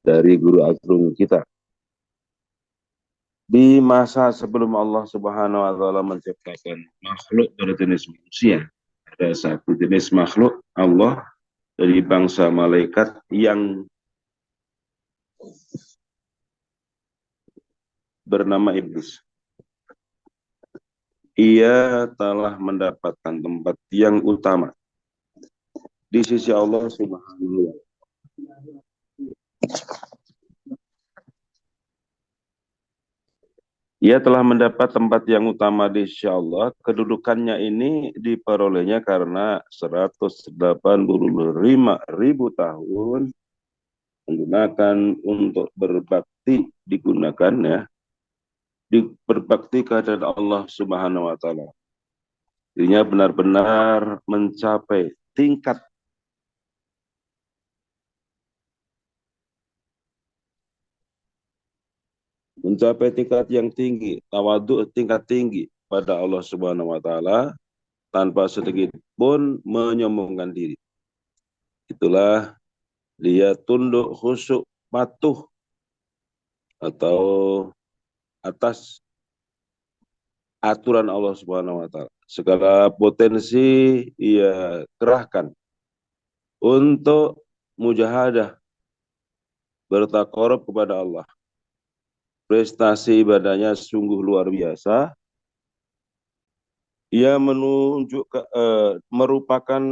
dari guru agung kita. Di masa sebelum Allah Subhanahu wa taala menciptakan makhluk berjenis manusia, ada satu jenis makhluk Allah dari bangsa malaikat yang bernama iblis. Ia telah mendapatkan tempat yang utama di sisi Allah Subhanahu wa taala. Ia telah mendapat tempat yang utama di sisi Allah. Kedudukannya ini diperolehnya karena 185.000 tahun menggunakan untuk berbakti, digunakan ya, berbakti kepada Allah Subhanahu wa taala. Dirinya benar-benar mencapai tingkat yang tinggi, tawadhu tingkat tinggi pada Allah Subhanahu wa taala tanpa sedikit pun menyombongkan diri. Itulah dia tunduk, khusyuk, patuh atau atas aturan Allah Subhanahu wa taala. Segala potensi ia kerahkan untuk mujahadah, bertakarub kepada Allah. Prestasi ibadahnya sungguh luar biasa. Ia merupakan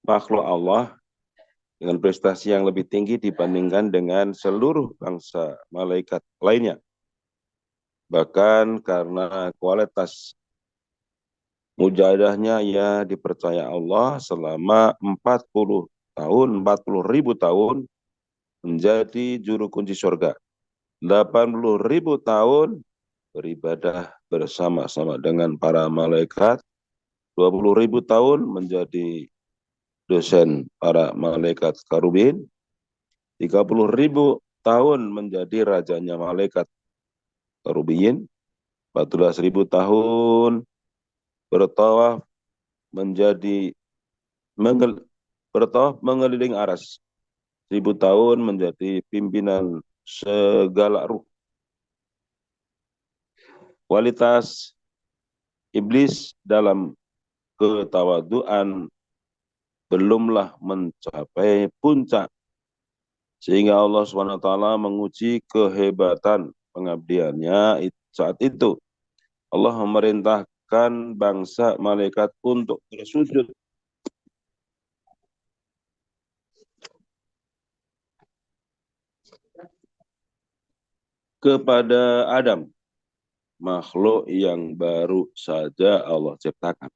makhluk Allah dengan prestasi yang lebih tinggi dibandingkan dengan seluruh bangsa malaikat lainnya. Bahkan karena kualitas mujahadahnya ia dipercaya Allah selama 40 tahun, 40.000 tahun menjadi juru kunci surga. 80.000 tahun beribadah bersama-sama dengan para malaikat. 20.000 tahun menjadi dosen para malaikat karubin. 30.000 tahun menjadi rajanya malaikat karubin. 14.000 tahun bertawaf menjadi bertawaf mengeliling aras. 1.000 tahun menjadi pimpinan segala ruh. Kualitas iblis dalam ketawaduan belumlah mencapai puncak, sehingga Allah SWT menguji kehebatan pengabdiannya saat itu. Allah memerintahkan bangsa malaikat untuk bersujud kepada Adam, makhluk yang baru saja Allah ciptakan.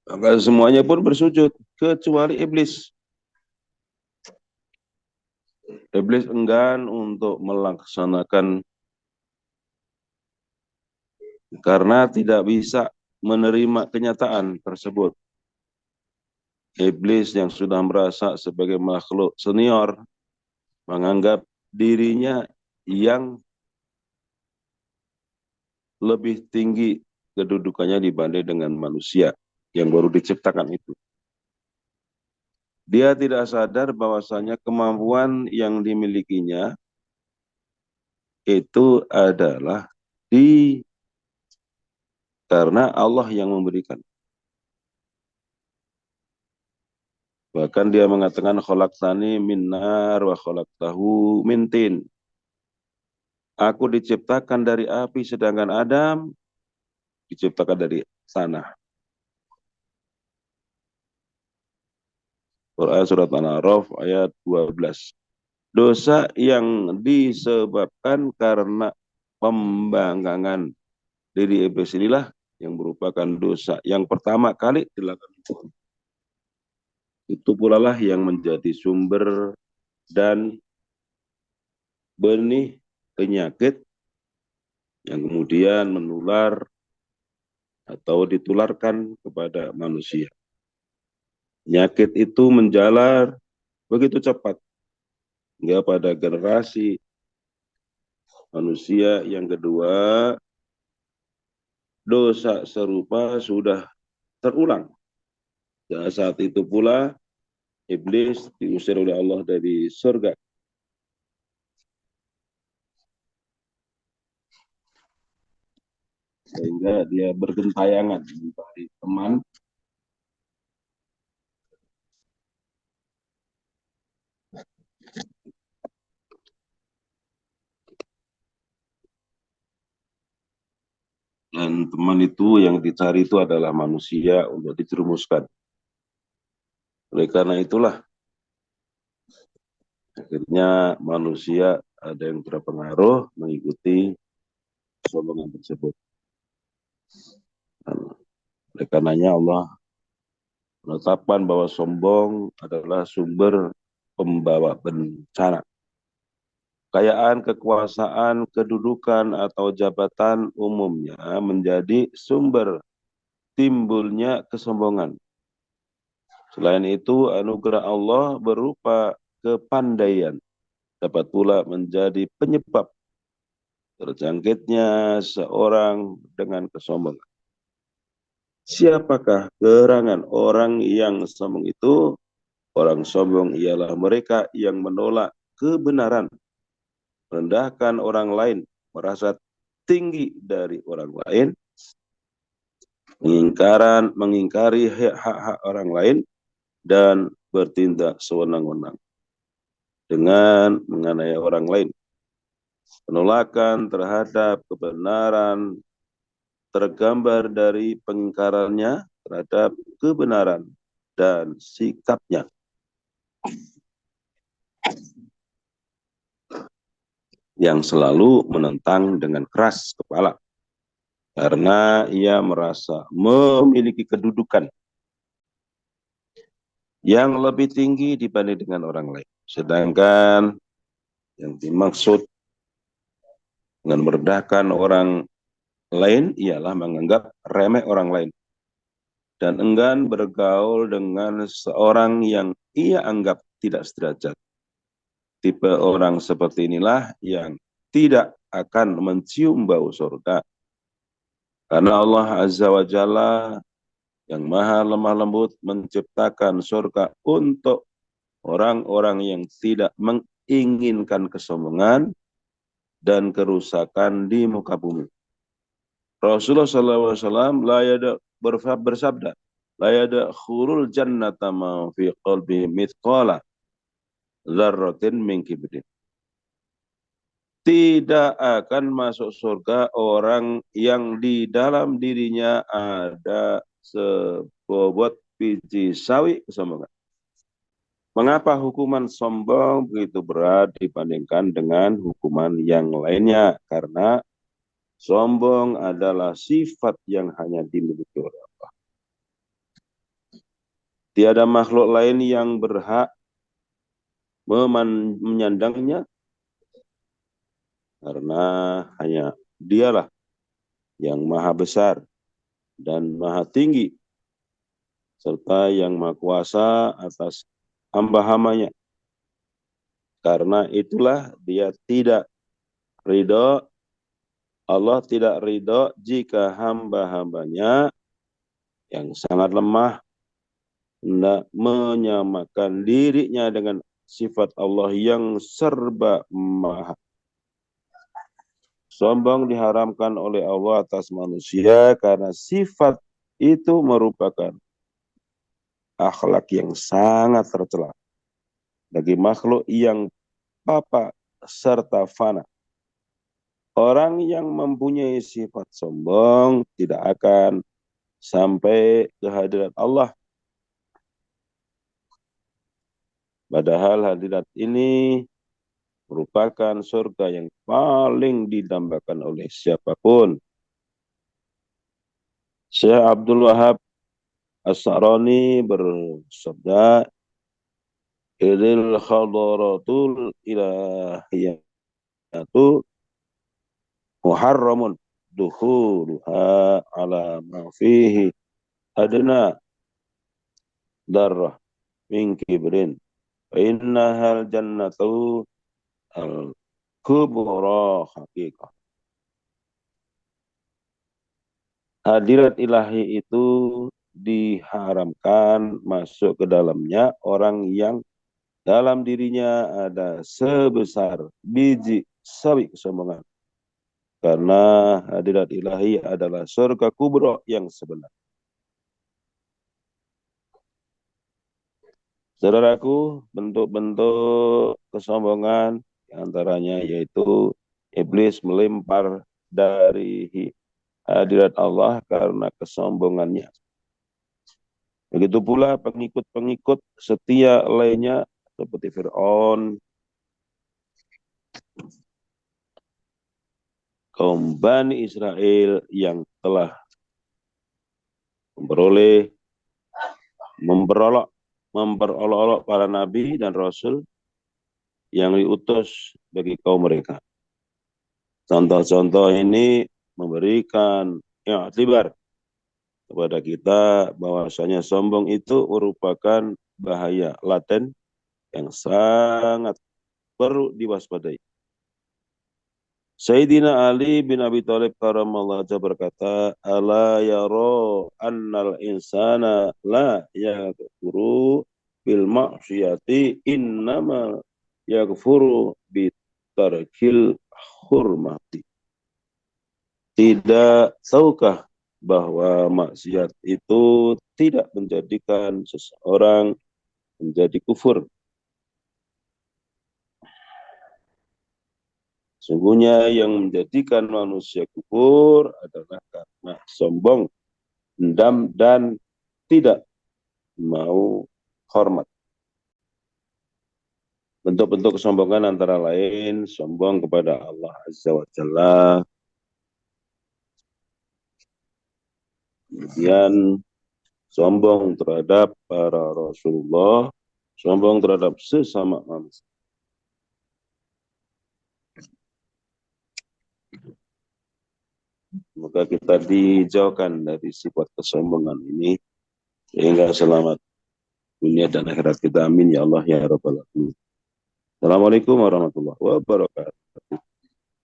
Maka semuanya pun bersujud, kecuali iblis. Iblis enggan untuk melaksanakan karena tidak bisa menerima kenyataan tersebut. Iblis yang sudah merasa sebagai makhluk senior menganggap dirinya yang lebih tinggi kedudukannya dibanding dengan manusia yang baru diciptakan itu. Dia tidak sadar bahwasanya kemampuan yang dimilikinya itu adalah karena Allah yang memberikan. Bahkan dia mengatakan khalaqtani min nar wa khalaqtahu min tin. Aku diciptakan dari api sedangkan Adam diciptakan dari tanah. Quran surat An-A'raf ayat 12. Dosa yang disebabkan karena pembangkangan diri iblis inilah yang merupakan dosa yang pertama kali dilakukan. Itu pula lah yang menjadi sumber dan benih penyakit yang kemudian menular atau ditularkan kepada manusia. Penyakit itu menjalar begitu cepat hingga pada generasi manusia yang kedua, dosa serupa sudah terulang. Dan saat itu pula iblis diusir oleh Allah dari surga, sehingga dia bergentayangan mencari teman, dan teman itu yang dicari itu adalah manusia untuk dijerumuskan. Oleh karena itulah akhirnya manusia ada yang terpengaruh mengikuti sombongan tersebut. Dan oleh karenanya Allah menetapkan bahwa sombong adalah sumber pembawa bencana. Kekayaan, kekuasaan, kedudukan, atau jabatan umumnya menjadi sumber timbulnya kesombongan. Selain itu, anugerah Allah berupa kepandaian dapat pula menjadi penyebab terjangkitnya seorang dengan kesombongan. Siapakah gerangan orang yang sombong itu? Orang sombong ialah mereka yang menolak kebenaran, merendahkan orang lain, merasa tinggi dari orang lain, mengingkari hak-hak orang lain, dan bertindak sewenang-wenang dengan menganiaya orang lain. Penolakan terhadap kebenaran tergambar dari pengingkarannya terhadap kebenaran dan sikapnya yang selalu menentang dengan keras kepala karena ia merasa memiliki kedudukan yang lebih tinggi dibanding dengan orang lain. Sedangkan yang dimaksud dengan merendahkan orang lain ialah menganggap remeh orang lain dan enggan bergaul dengan seorang yang ia anggap tidak sederajat. Tipe orang seperti inilah yang tidak akan mencium bau surga. Karena Allah Azza wa Jalla yang maha lemah lembut menciptakan surga untuk orang-orang yang tidak menginginkan kesombongan dan kerusakan di muka bumi. Rasulullah SAW bersabda, la yadkhulul jannata ma fi qalbi mithqala dzarratin min kibrin. Tidak akan masuk surga orang yang di dalam dirinya ada sebobot biji sawi kesombongan. Mengapa hukuman sombong begitu berat dibandingkan dengan hukuman yang lainnya? Karena sombong adalah sifat yang hanya dimiliki oleh Allah. Tiada makhluk lain yang berhak menyandangnya karena hanya dialah yang maha besar dan maha tinggi serta yang maha kuasa atas hamba-hambanya. Karena itulah dia tidak ridho, Allah tidak ridho jika hamba-hambanya yang sangat lemah hendak menyamakan dirinya dengan sifat Allah yang serba maha. Sombong diharamkan oleh Allah atas manusia karena sifat itu merupakan akhlak yang sangat tercela bagi makhluk yang papa serta fana. Orang yang mempunyai sifat sombong tidak akan sampai ke hadirat Allah. Padahal hadirat ini merupakan surga yang paling didambakan oleh siapapun. Syekh Abdul Wahab As-Sa'rani bersabda, "Idil khadaratul ilahiyatu muharramun dukhuluha ala ma fihi adna darrah min kibrin. Fa innahal jannatu al-kubra haqiqah." Hadirat ilahi itu diharamkan masuk ke dalamnya orang yang dalam dirinya ada sebesar biji sawi kesombongan. Karena hadirat ilahi adalah surga kubro yang sebenar. Saudaraku, bentuk-bentuk kesombongan antaranya yaitu iblis melempar dari hadirat Allah karena kesombongannya. Begitu pula pengikut-pengikut setia lainnya seperti Fir'aun, kaum Bani Israel yang telah memperolok para nabi dan rasul yang diutus bagi kaum mereka. Contoh-contoh ini memberikan i'tibar kepada kita bahwasanya sombong itu merupakan bahaya laten yang sangat perlu diwaspadai. Sayyidina Ali bin Abi Thalib karamallahu wajhahu berkata, "Ala yara annal insana la yakfuru bil ma'siyati innama yakfuru bitarkil hurmati." Tidak tahukah bahwa maksiat itu tidak menjadikan seseorang menjadi kufur. Sungguhnya yang menjadikan manusia kufur adalah karena sombong, dendam, dan tidak mau hormat. Bentuk-bentuk kesombongan antara lain sombong kepada Allah Azza wa Jalla, kemudian sombong terhadap para Rasulullah, sombong terhadap sesama manusia. Semoga kita dijauhkan dari sifat kesombongan ini sehingga selamat dunia dan akhirat kita. Amin ya Allah ya Rabbal alamin. Assalamualaikum warahmatullahi wabarakatuh.